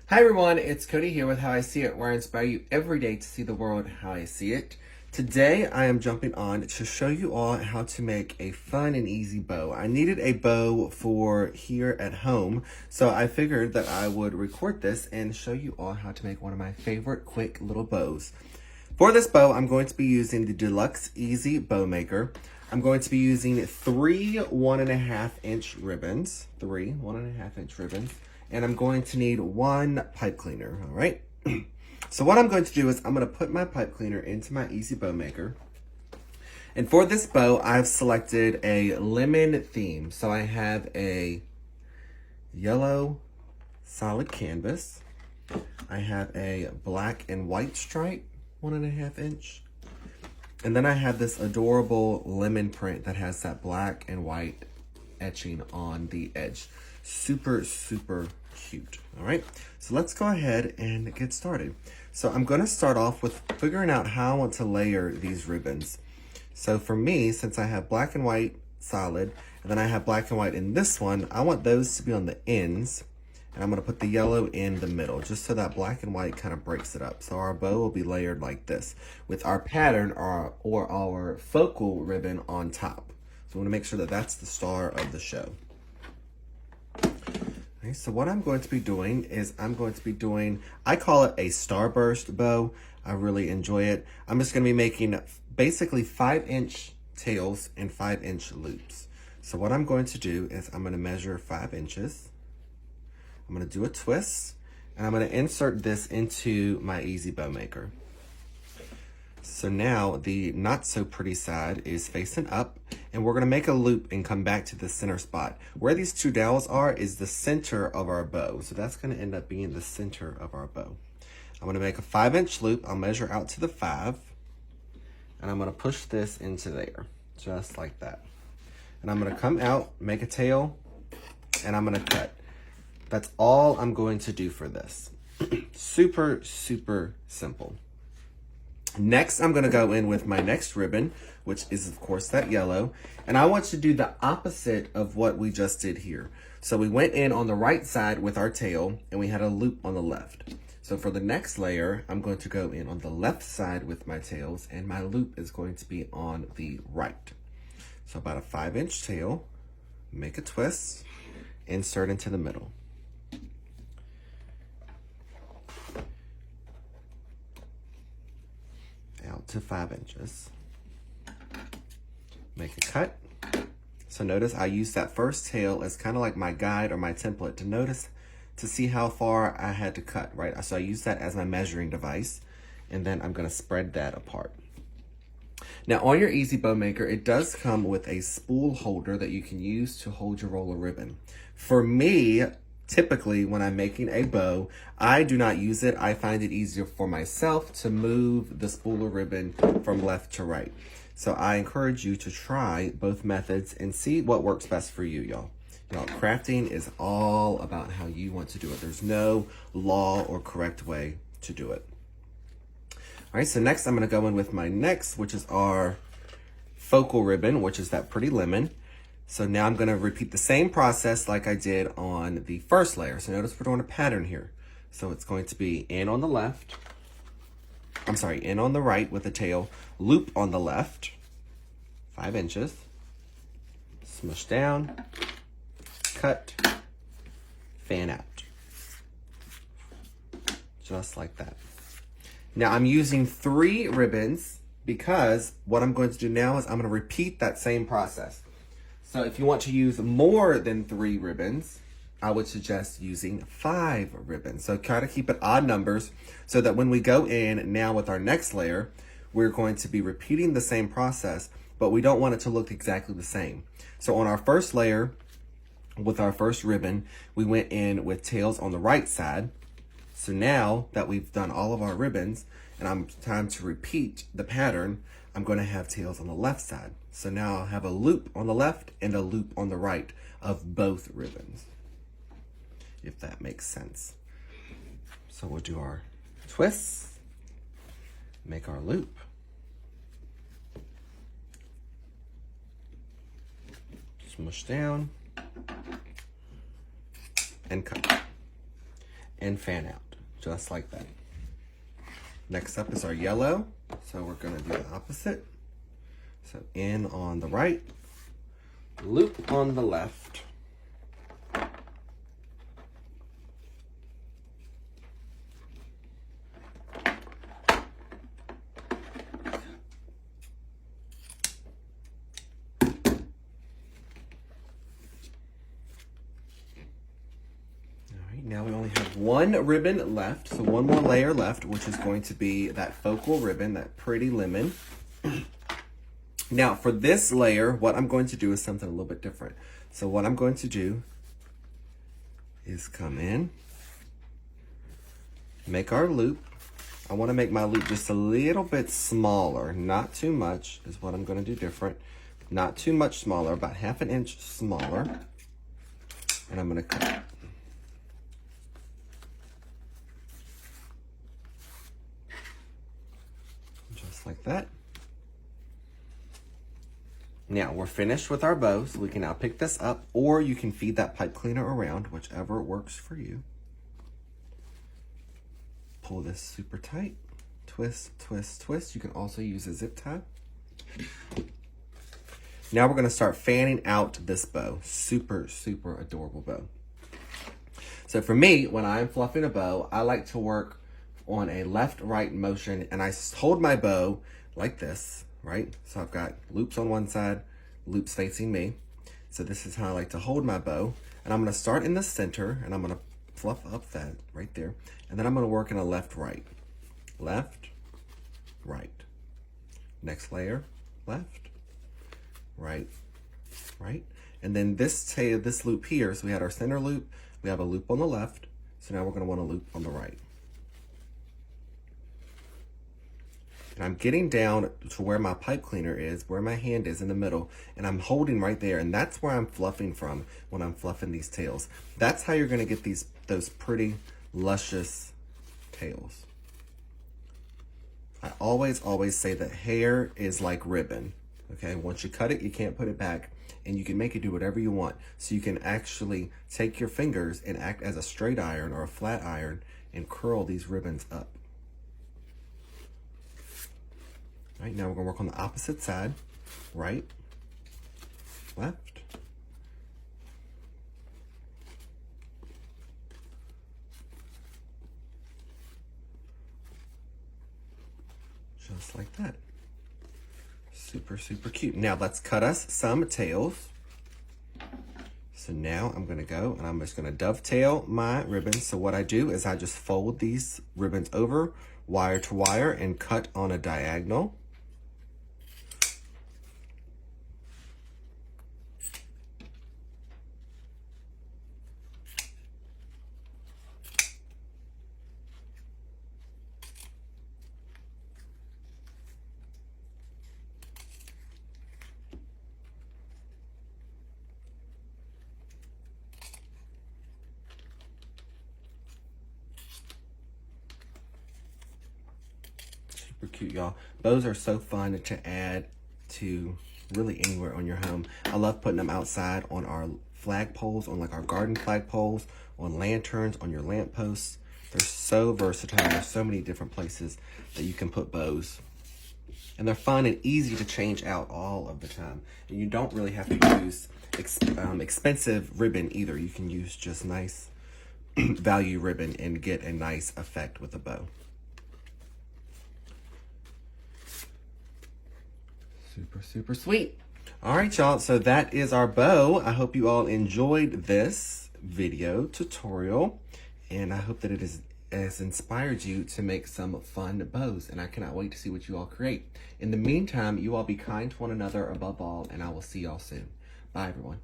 Hi everyone, it's Cody here with How I See It, where I inspire you every day to see the world how I see it. Today I am jumping on to show you all how to make a fun and easy bow. I needed a bow for here at home, so I figured that I would record this and show you all how to make one of my favorite quick little bows. For this bow, I'm going to be using the Deluxe Easy Bow Maker. I'm going to be using three 1.5 inch ribbons, and I'm going to need one pipe cleaner, all right? So what I'm going to do is I'm going to put my pipe cleaner into my Easy Bow Maker. And for this bow, I've selected a lemon theme. So I have a yellow solid canvas. I have a black and white stripe, 1.5 inch. And then I have this adorable lemon print that has that black and white etching on the edge. Super, super cute. All right, so let's go ahead and get started. So I'm going to start off with figuring out how I want to layer these ribbons. So for me, since I have black and white solid, and then I have black and white in this one, I want those to be on the ends, and I'm going to put the yellow in the middle, just so that black and white kind of breaks it up. So our bow will be layered like this, with our pattern or our focal ribbon on top. So I want to make sure that that's the star of the show. Okay, so what I'm going to be doing is I call it a starburst bow. I really enjoy it. I'm just going to be making basically 5-inch tails and 5-inch loops. So what I'm going to do is I'm going to measure 5 inches. I'm going to do a twist, and I'm going to insert this into my Easy Bow Maker. So now the not so pretty side is facing up, and we're going to make a loop and come back to the center spot. Where these two dowels are is the center of our bow. So that's going to end up being the center of our bow. I'm going to make a 5-inch loop. I'll measure out to the 5, and I'm going to push this into there, just like that. And I'm going to come out, make a tail, and I'm going to cut. That's all I'm going to do for this. Super, super simple. Next, I'm going to go in with my next ribbon, which is, of course, that yellow. And I want to do the opposite of what we just did here. So we went in on the right side with our tail, and we had a loop on the left. So for the next layer, I'm going to go in on the left side with my tails, and my loop is going to be on the right. So about a 5-inch tail, make a twist, insert into the middle. Out to 5 inches. Make a cut. So notice I use that first tail as kind of like my guide or my template to see how far I had to cut, right? So I use that as my measuring device, and then I'm going to spread that apart. Now on your Easy Bow Maker, it does come with a spool holder that you can use to hold your roll of ribbon. For me, typically, when I'm making a bow, I do not use it. I find it easier for myself to move the spool of ribbon from left to right. So I encourage you to try both methods and see what works best for you, y'all. Crafting is all about how you want to do it. There's no law or correct way to do it. All right, so next I'm going to go in with my next, which is our focal ribbon, which is that pretty lemon. So now I'm going to repeat the same process like I did on the first layer. So notice we're doing a pattern here. So it's going to be in on the left. In on the right with the tail, loop on the left, 5 inches, smush down, cut, fan out. Just like that. Now I'm using 3 ribbons because what I'm going to do now is I'm going to repeat that same process. So if you want to use more than 3 ribbons, I would suggest using 5 ribbons. So try to keep it odd numbers so that when we go in now with our next layer, we're going to be repeating the same process, but we don't want it to look exactly the same. So on our first layer, with our first ribbon, we went in with tails on the right side. So now that we've done all of our ribbons and I'm time to repeat the pattern, I'm going to have tails on the left side. So now I'll have a loop on the left and a loop on the right of both ribbons, if that makes sense. So we'll do our twists, make our loop, smush down, and cut. and fan out, just like that. Next up is our yellow. So we're gonna do the opposite. So in on the right, loop on the left. Now we only have one ribbon left, so one more layer left, which is going to be that focal ribbon, that pretty lemon. Now for this layer, what I'm going to do is something a little bit different. So what I'm going to do is come in, make our loop. I want to make my loop just a little bit smaller, not too much is what I'm going to do different. Not too much smaller, about 1/2 inch smaller. And I'm going to cut. Like that. Now we're finished with our bow, so we can now pick this up, or you can feed that pipe cleaner around, whichever works for you. Pull this super tight, twist, twist, twist. You can also use a zip tie. Now we're going to start fanning out this bow. Super, super adorable bow. So for me, when I'm fluffing a bow, I like to work on a left-right motion, and I hold my bow like this, right? So I've got loops on one side, loops facing me. So this is how I like to hold my bow. And I'm gonna start in the center, and I'm gonna fluff up that right there. And then I'm gonna work in a left-right. Left, right. Next layer, left, right, right. And then this loop here, so we had our center loop, we have a loop on the left, so now we're gonna want a loop on the right. And I'm getting down to where my pipe cleaner is, where my hand is in the middle, and I'm holding right there, and that's where I'm fluffing from when I'm fluffing these tails. That's how you're gonna get those pretty, luscious tails. I always say that hair is like ribbon, okay? Once you cut it, you can't put it back, and you can make it do whatever you want. So you can actually take your fingers and act as a straight iron or a flat iron and curl these ribbons up. All right, now we're gonna work on the opposite side. Right, left. Just like that. Super, super cute. Now let's cut us some tails. So now I'm gonna go and I'm just gonna dovetail my ribbons. So what I do is I just fold these ribbons over wire to wire and cut on a diagonal. Super cute, y'all. Bows are so fun to add to really anywhere on your home. I love putting them outside on our flag poles, on like our garden flag poles, on lanterns, on your lamp posts. They're so versatile. There's so many different places that you can put bows. And they're fun and easy to change out all of the time. And you don't really have to use expensive ribbon either. You can use just nice value ribbon and get a nice effect with a bow. Super, super sweet. All right, y'all. So that is our bow. I hope you all enjoyed this video tutorial. And I hope that it has inspired you to make some fun bows. And I cannot wait to see what you all create. In the meantime, you all be kind to one another above all. And I will see y'all soon. Bye, everyone.